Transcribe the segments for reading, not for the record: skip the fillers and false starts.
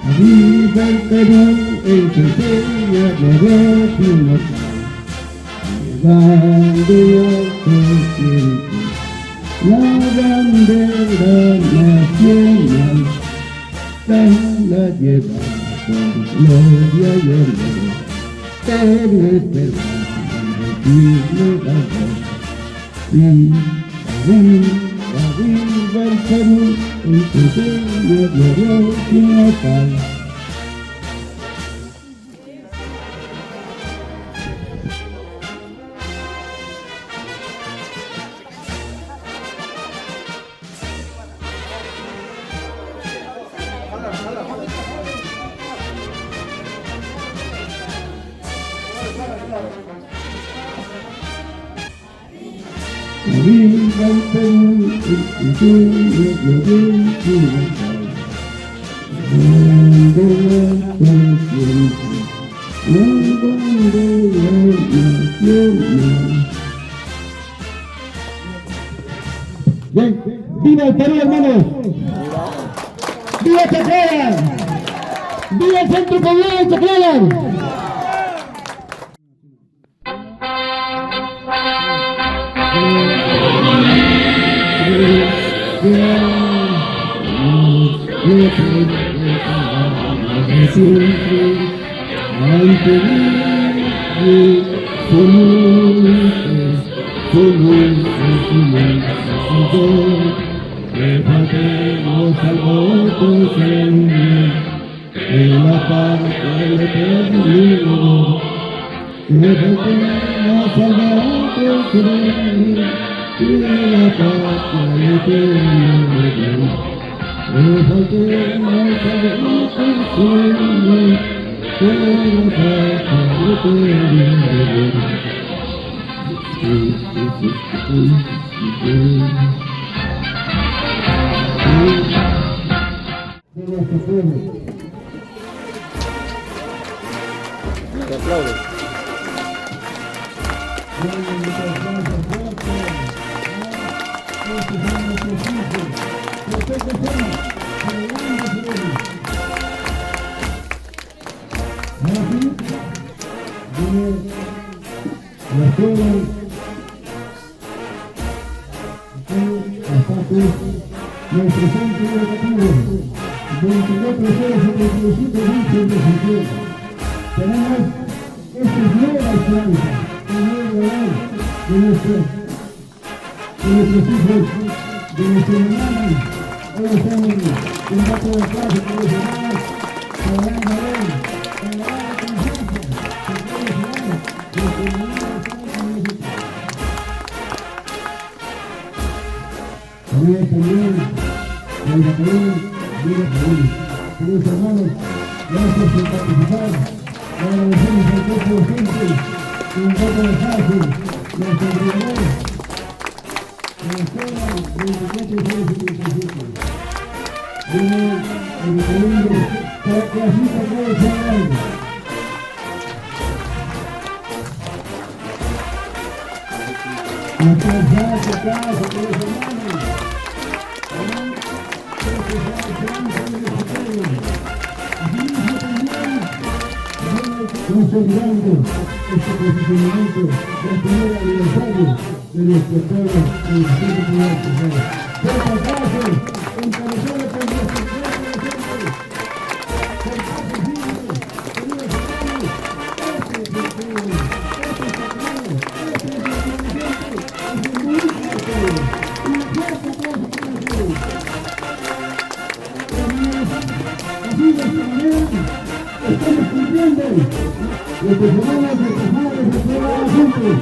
Viva el Perú en su seña gloriosa inmortal, llevando siempre la bandera nacional, la lleva con gloria y honor, pero esperando decirle la voz. Viva el Perú en su seña gloriosa inmortal. Viva el Perú, el sueño glorioso inmortal, donde la conciencia, la bandera nacional. Bien, viva el Perú, hermanos. Viva Chaclayan. Viva el Centro Poblado de Chaclayan. Levantemos al voto en la parte del eterno. Levantemos al voto en la parte del eterno. Levantemos al voto en la parte del eterno. De nuestro pueblo. Te aplaudo. Nuestro centro educativo, 24/075 tenemos esta nueva esperanza, de nuestros hijos, de nuestros hermanos. Hoy estamos en un rato de clase con los hermanos, podrán saber, con la conciencia, que nuestros hermanos están en también, queridos hermanos, gracias por participar. Le agradecemos al cuerpo docente, un poco de fácil, nuestro primer, la escuela 24/075. Viene el segundo, para que así se puede ser algo. Nuestra casa, queridos hermanos. Consolidando este posicionamiento del primer aniversario de nuestro pueblo en el Distrito Federal. Por acaso, encabezado por nuestro pueblo docente, por paso firme, queridos hermanos, este es el pueblo, este es el pueblo, este es el presidente, es el ministro del pueblo. Y un fuerte aplauso para el pueblo. Así de esta manera estamos cumpliendo nuestros hermanos, nuestras madres, nuestros hermanos juntos.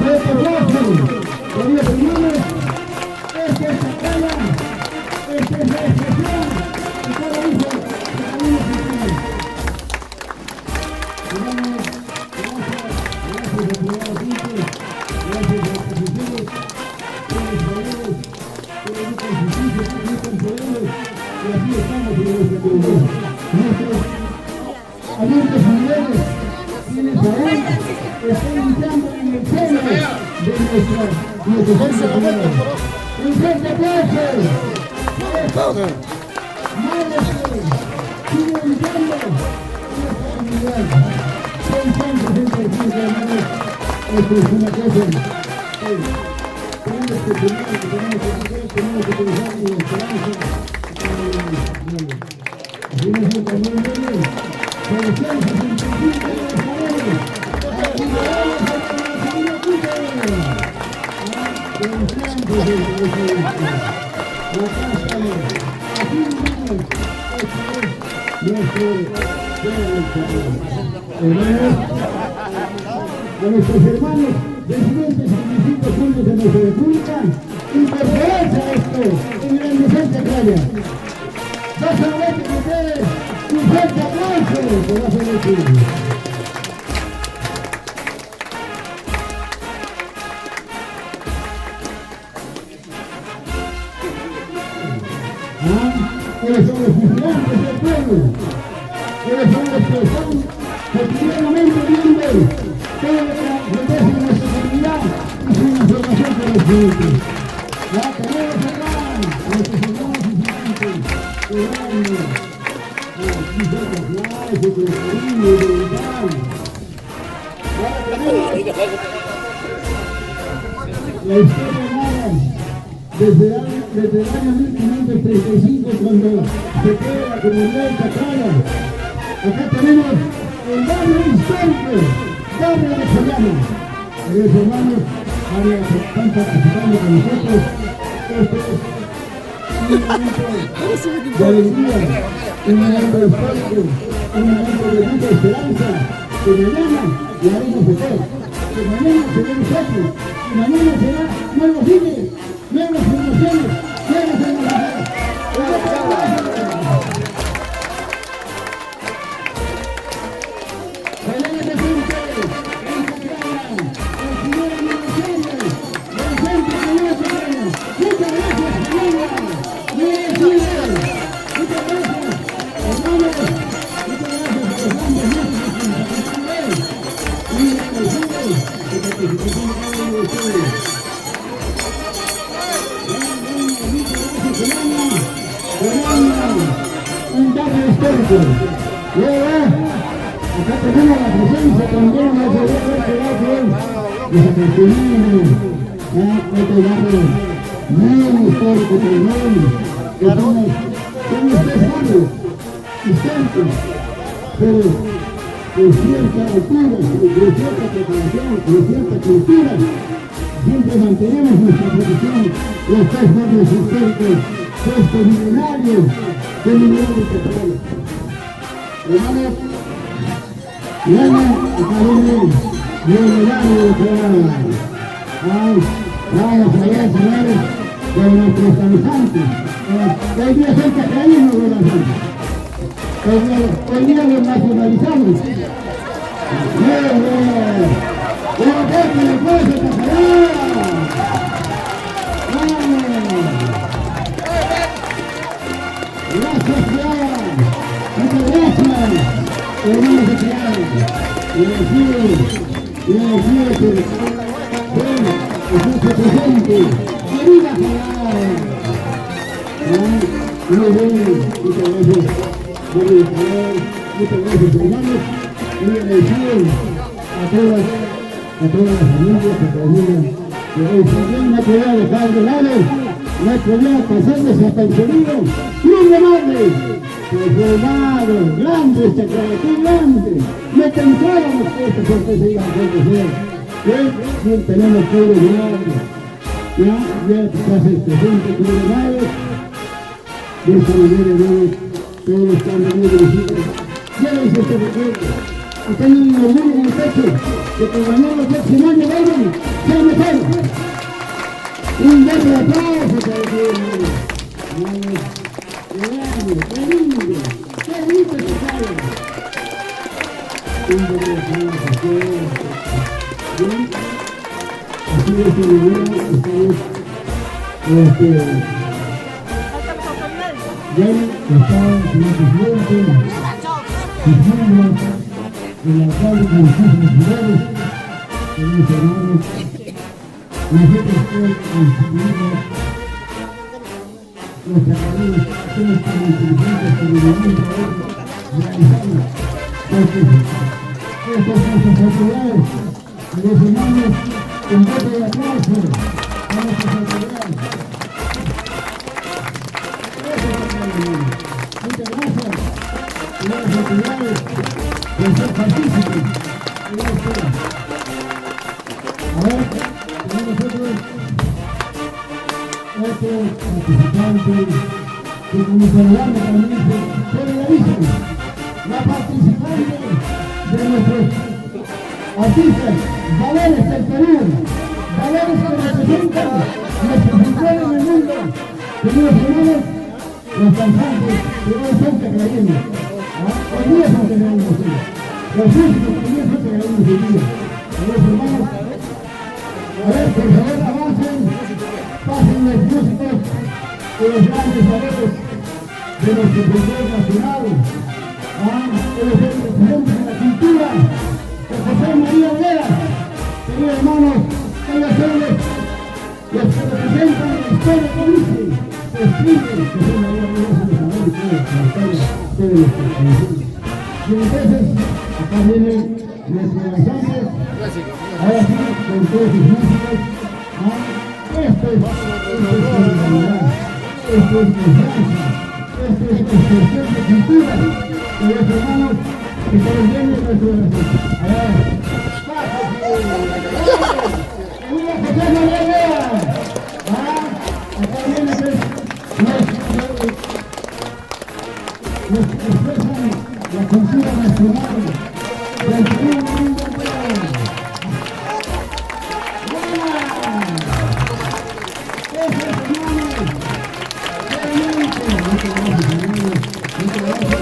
Fuerte aplauso, queridos hermanos. Esta es Chaclayan, esta es la expresión de cada hijo de Camino Cristiano. Hermanos, gracias a privados juntos, gracias a los profesores, todos los valores, que le buscan justicia, que buscan poderes, y así estamos en nuestra comunidad. Nuestros adultos mayores, quienes aún están luchando en el seno de nuestro centro. Un fuerte aplauso. Madres, 665 hermanos. Esto es una cosa. Tenemos que firmar, tenemos que pensar en la esperanza. Así no es también bien. 665 hermanos. Aquí vamos a la puta. Acá estamos. Así vamos. A nuestros hermanos de 175 puntos de nuestra república, incorporarse esto en la inocente playa. Vas a ver que ustedes un fuerte aplauso que va a ser el tuyo. Ellos son los vigilantes del pueblo. Ellos son los que están cotidianamente viendo todo lo que acontece en nuestra comunidad y su información para los clientes. Ya tenemos acá a nuestros hermanos vigilantes que van a Gisela Playa, de Cariño, de Uruguay. Ahora tenemos la historia hermana desde el año 1535, cuando se crea la comunidad de Chacrana. Acá tenemos el barrio histórico, barrio de Chayana. Los hermanos están participando con nosotros. Este es un momento de alegría, un momento histórico, un momento de mucha esperanza, que mañana le haremos mejor, que mañana será nosotros, que mañana será nuevos líderes, nuevas promociones, nuevas tecnologías. Un barrio histórico. Acá tenemos la presencia también de los argentinos, otro barrio muy histórico también, que somos tres barrios históricos, pero de cierta altura, de cierta preparación, de cierta cultura. Siempre mantenemos nuestra tradición, los tres barrios históricos, estos milenarios de mineral de petróleo. Hermanos, acá viene el barrio de Chayana. Vamos a ver, señores, de nuestros habitantes. Hoy día son chacraínos de la gente. Hoy día los nacionalizamos. Gracias, muchas gracias, hermanos de Chayana. Y les pido que escuche presente. ¡Que viva Chayana! Muy bien, muchas gracias. Muchas gracias, hermanos. Muy agradecido a todas las familias que terminan que hoy también no podía dejar de lado, no podía pasar desapercibido. ¡Y un grande! Transformado, grande esta carretera, grande. No pensábamos que estas cosas se iban a acontecer. Bien tenemos pueblo grande. Ya quizás este gente pueblo grande. De esta manera, hermanos, todos están muy dirigidos. Ya les este recuerdo. Y tengo un orgullo en el pecho de que ganó los próximos años vayan, sea mejor. Un gran aplauso para el hermano. ¡Qué lindo! ¡Qué lindo que sale! Un gran aplauso. Bien. Así de esta manera estamos ya están señor presidente, sus miembros, el alcalde de muchísimos ciudades, mis hermanos, nosotros todos constituimos los chacaleros, somos como inteligentes que vivimos realizando Estas son sus autoridades. Los hermanos, un voto de aplauso a nuestras autoridades. Muchas gracias a las autoridades por ser partícipes en esto. Ahora tenemos otro participante que como saludando también se solidarizan. La participante de nuestros artistas, valores del Perú, valores que representan nuestra cultura en el mundo. Queridos hermanos, los cantantes que hoy son tecaínos, hoy día son tecaínos, los músicos que hoy día son tecaínos hoy día. Queridos hermanos, a ver, por favor, avancen, pasen los músicos de los grandes valores de nuestro cultura nacional. Los representantes de la cultura, de José María Vera, queridos hermanos, ellos son los que representan la historia que dice, que escribe José María Vera, la historia de los tradiciones. Y entonces, acá vienen nuestros danzantes, ahora sí, con todos sus músicos. Esto es solidaridad, esto es confianza, esto es expresión de cultura. Queridos hermanos, que se les viene nuestro oración. A ver, ¡viva José María Vera! Acá viene pues, los que expresan la cultura nacional del Perú mundo entero. ¡Eso, hermanos! ¡Realmente! Muchas gracias, hermanos. Muchas gracias.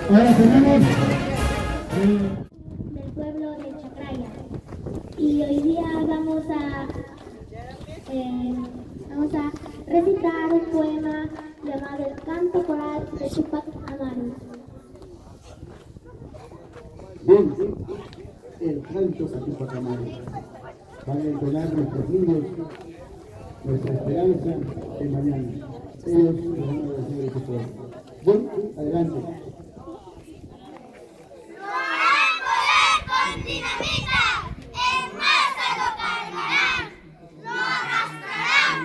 Ahora tenemos del pueblo de Chacraya y hoy día vamos a recitar un poema llamado El Canto Coral de Tupac Amaru. bien, el canto a Tupac Amaru. Van a entonar nuestros niños, nuestra esperanza de mañana. Ellos nos van a decir este poema. Bueno, adelante. Lo harán volar con dinamita, en masa lo cargarán, lo arrastrarán,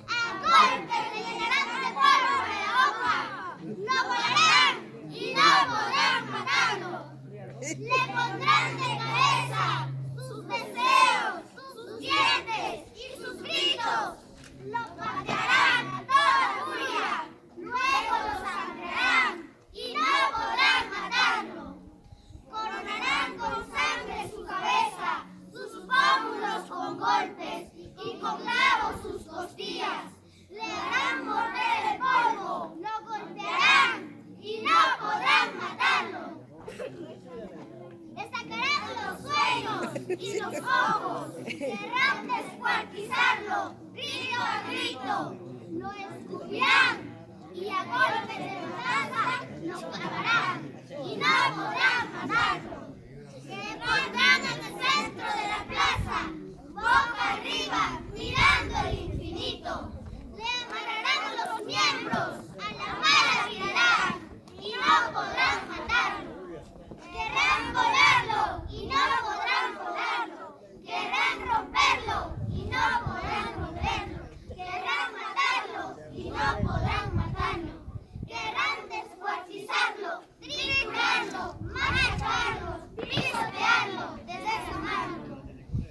a golpes le llenarán de polvo de la hoja, lo volarán y no podrán matarlo. Le pondrán de cabeza sus deseos, sus dientes y sus gritos, lo patearán a toda furia, luego lo sangrarán y no podrán matarlo. Coronarán con sangre su cabeza, sus pómulos con golpes y con clavos sus costillas. Le harán morder el polvo, lo golpearán y no podrán matarlo. Le sacarán los sueños y los ojos, querrán descuartizarlo, grito a grito. Lo escupirán y a golpes de matanza lo clavarán y no podrán matarlo. Se le pondrán en el centro de la plaza, boca arriba, mirando el infinito. Le amarrarán los miembros, a la mala tirarán y no podrán matarlo. Querrán volarlo y no podrán volarlo. Querrán romperlo y no podrán romperlo. Querrán matarlo y no podrán matarlo. Querrán descuartizarlo, triturarlo, machacarlo, pisotearlo, desarmarlo.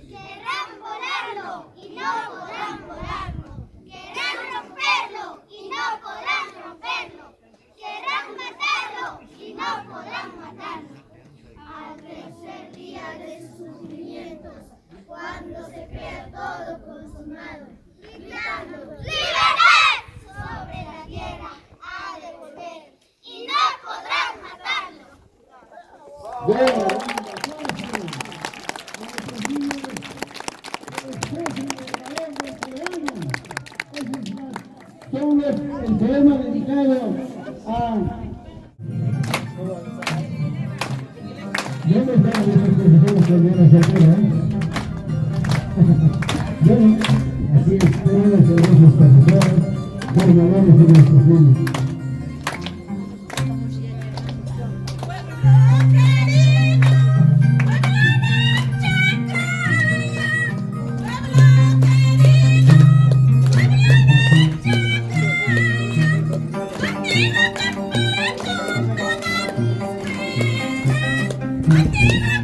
Querrán volarlo y no podrán volarlo. Querrán romperlo y no podrán romperlo. Querrán matarlo y no podrán matarlo. Al tercer día de sus sufrimientos, cuando se crea todo consumado, gritando ¡libertad! Sobre la tierra ha de volver y no podrán matarlo. Bueno, son el poema dedicado a... ¿Dónde están los profesores que vienen a hacer? Bueno, así es, tenemos hermosos profesores, formadores de nuestros niños. Thank you.